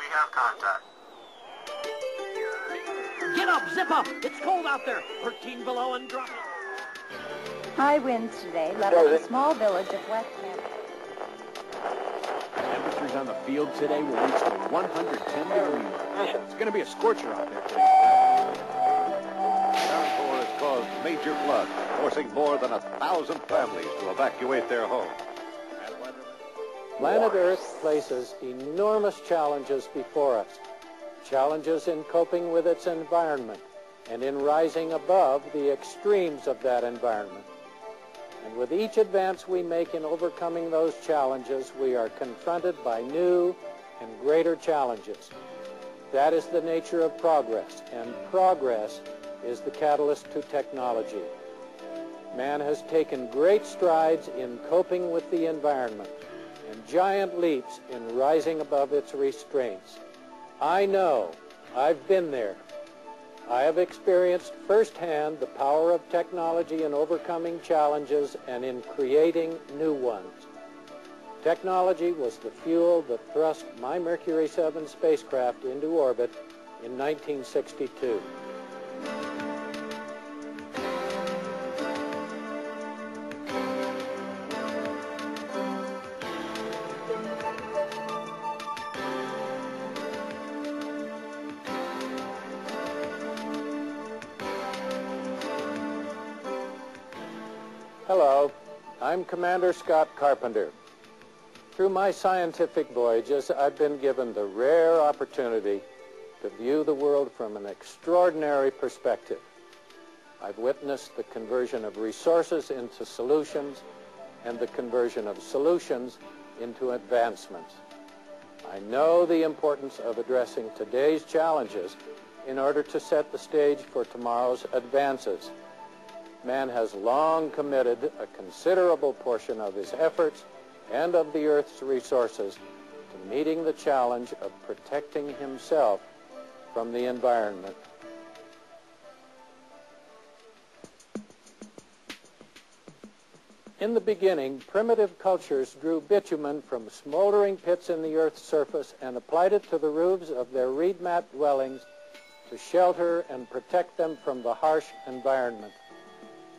We have contact. Get up, zip up. It's cold out there. 13 below and dropping. High winds today leveled the small village of West Camp. Temperatures on the field today will reach to 110 degrees. It's going to be a scorcher out there today. Downpour has caused major floods, forcing more than 1,000 families to evacuate their homes. Planet Earth places enormous challenges before us. Challenges in coping with its environment and in rising above the extremes of that environment. And with each advance we make in overcoming those challenges, we are confronted by new and greater challenges. That is the nature of progress, and progress is the catalyst to technology. Man has taken great strides in coping with the environment and giant leaps in rising above its restraints. I know, I've been there. I have experienced firsthand the power of technology in overcoming challenges and in creating new ones. Technology was the fuel that thrust my Mercury 7 spacecraft into orbit in 1962. Hello, I'm Commander Scott Carpenter. Through my scientific voyages, I've been given the rare opportunity to view the world from an extraordinary perspective. I've witnessed the conversion of resources into solutions and the conversion of solutions into advancements. I know the importance of addressing today's challenges in order to set the stage for tomorrow's advances. Man has long committed a considerable portion of his efforts and of the Earth's resources to meeting the challenge of protecting himself from the environment. In the beginning, primitive cultures drew bitumen from smoldering pits in the Earth's surface and applied it to the roofs of their reed mat dwellings to shelter and protect them from the harsh environment.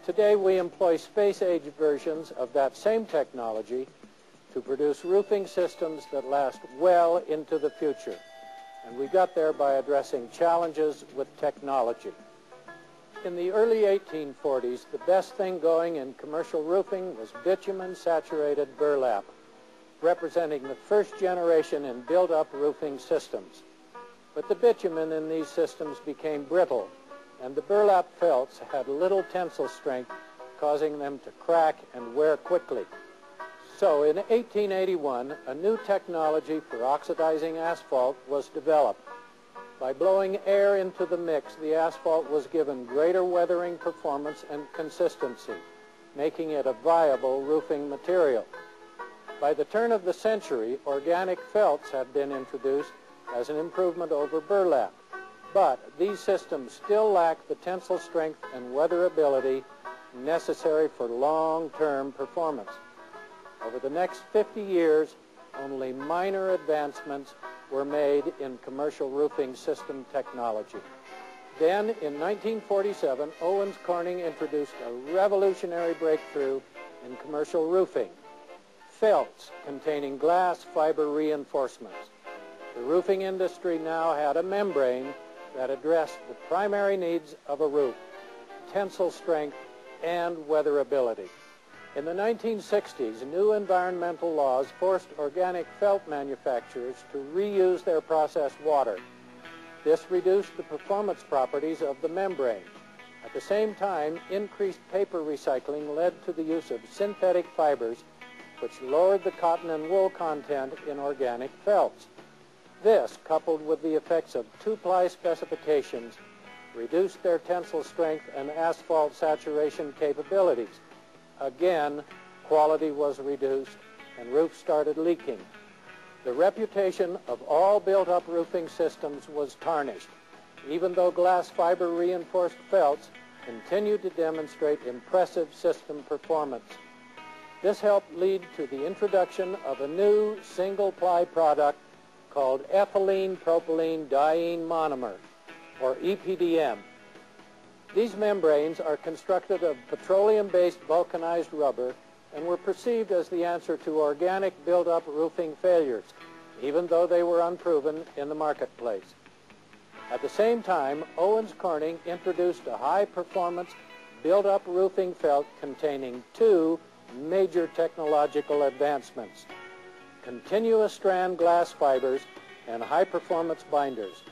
Today, we employ space-age versions of that same technology to produce roofing systems that last well into the future. And we got there by addressing challenges with technology. In the early 1840s, the best thing going in commercial roofing was bitumen-saturated burlap, representing the first generation in built-up roofing systems. But the bitumen in these systems became brittle, and the burlap felts had little tensile strength, causing them to crack and wear quickly. So in 1881, a new technology for oxidizing asphalt was developed. By blowing air into the mix, the asphalt was given greater weathering performance and consistency, making it a viable roofing material. By the turn of the century, organic felts had been introduced as an improvement over burlap. But these systems still lack the tensile strength and weatherability necessary for long-term performance. Over the next 50 years, only minor advancements were made in commercial roofing system technology. Then, in 1947, Owens Corning introduced a revolutionary breakthrough in commercial roofing: felts containing glass fiber reinforcements. The roofing industry now had a membrane that addressed the primary needs of a roof: tensile strength and weatherability. In the 1960s, new environmental laws forced organic felt manufacturers to reuse their processed water. This reduced the performance properties of the membrane. At the same time, increased paper recycling led to the use of synthetic fibers, which lowered the cotton and wool content in organic felts. This, coupled with the effects of two-ply specifications, reduced their tensile strength and asphalt saturation capabilities. Again, quality was reduced and roofs started leaking. The reputation of all built-up roofing systems was tarnished, even though glass fiber reinforced felts continued to demonstrate impressive system performance. This helped lead to the introduction of a new single-ply product called ethylene propylene diene monomer, or EPDM. These membranes are constructed of petroleum-based vulcanized rubber and were perceived as the answer to organic build-up roofing failures, even though they were unproven in the marketplace. At the same time, Owens Corning introduced a high-performance build-up roofing felt containing two major technological advancements: continuous strand glass fibers and high-performance binders.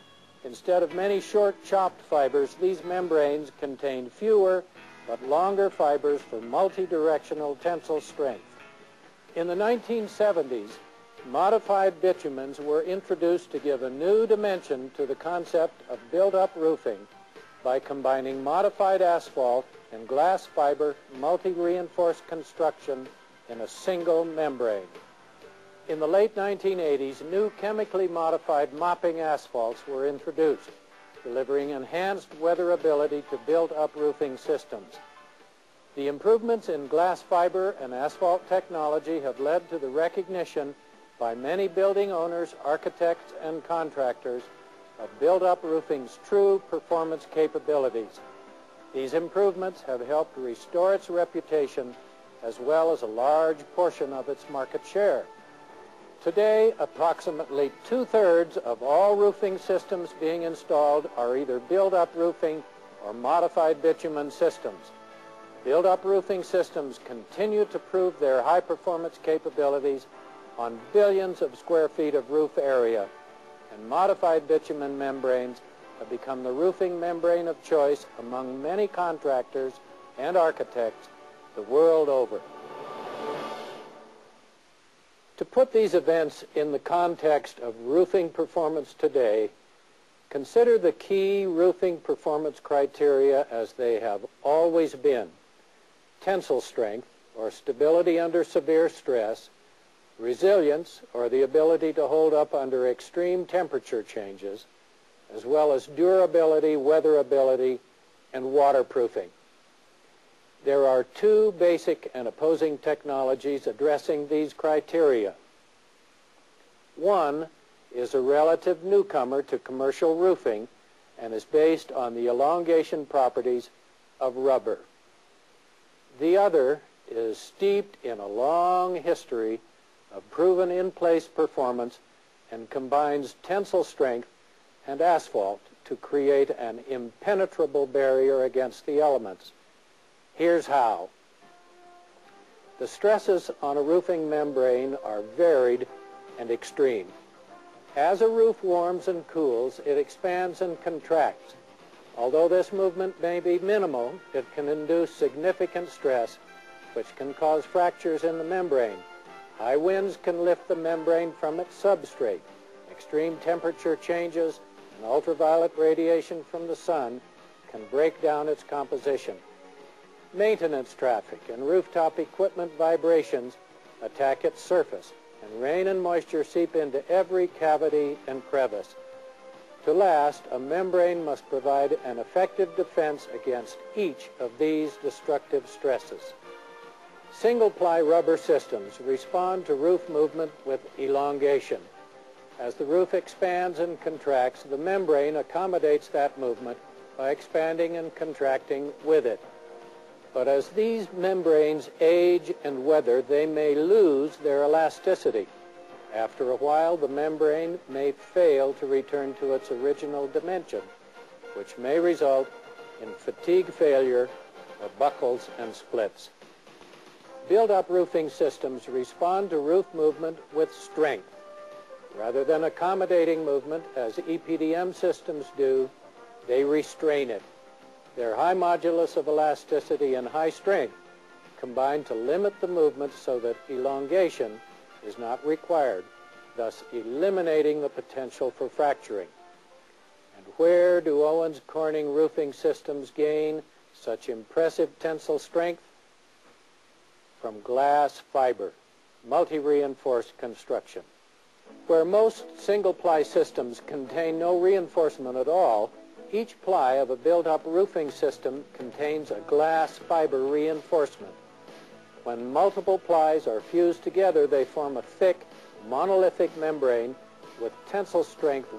Instead of many short chopped fibers, these membranes contain fewer but longer fibers for multi-directional tensile strength. In the 1970s, modified bitumens were introduced to give a new dimension to the concept of build-up roofing by combining modified asphalt and glass fiber multi-reinforced construction in a single membrane. In the late 1980s, new chemically modified mopping asphalts were introduced, delivering enhanced weatherability to build-up roofing systems. The improvements in glass fiber and asphalt technology have led to the recognition by many building owners, architects, and contractors of build-up roofing's true performance capabilities. These improvements have helped restore its reputation as well as a large portion of its market share. Today, approximately 2/3 of all roofing systems being installed are either build-up roofing or modified bitumen systems. Build-up roofing systems continue to prove their high-performance capabilities on billions of square feet of roof area, and modified bitumen membranes have become the roofing membrane of choice among many contractors and architects the world over. To put these events in the context of roofing performance today, consider the key roofing performance criteria as they have always been: tensile strength, or stability under severe stress; resilience, or the ability to hold up under extreme temperature changes; as well as durability, weatherability, and waterproofing. There are two basic and opposing technologies addressing these criteria. One is a relative newcomer to commercial roofing and is based on the elongation properties of rubber. The other is steeped in a long history of proven in-place performance and combines tensile strength and asphalt to create an impenetrable barrier against the elements. Here's how. The stresses on a roofing membrane are varied and extreme. As a roof warms and cools, it expands and contracts. Although this movement may be minimal, it can induce significant stress, which can cause fractures in the membrane. High winds can lift the membrane from its substrate. Extreme temperature changes and ultraviolet radiation from the sun can break down its composition. Maintenance traffic and rooftop equipment vibrations attack its surface, and rain and moisture seep into every cavity and crevice. To last, a membrane must provide an effective defense against each of these destructive stresses. Single-ply rubber systems respond to roof movement with elongation. As the roof expands and contracts, the membrane accommodates that movement by expanding and contracting with it. But as these membranes age and weather, they may lose their elasticity. After a while, the membrane may fail to return to its original dimension, which may result in fatigue failure or buckles and splits. Build-up roofing systems respond to roof movement with strength. Rather than accommodating movement, as EPDM systems do, they restrain it. Their high modulus of elasticity and high strength combine to limit the movement so that elongation is not required, thus eliminating the potential for fracturing. And where do Owens Corning roofing systems gain such impressive tensile strength? From glass fiber, multi-reinforced construction. Where most single-ply systems contain no reinforcement at all, each ply of a built-up roofing system contains a glass fiber reinforcement. When multiple plies are fused together, they form a thick, monolithic membrane with tensile strength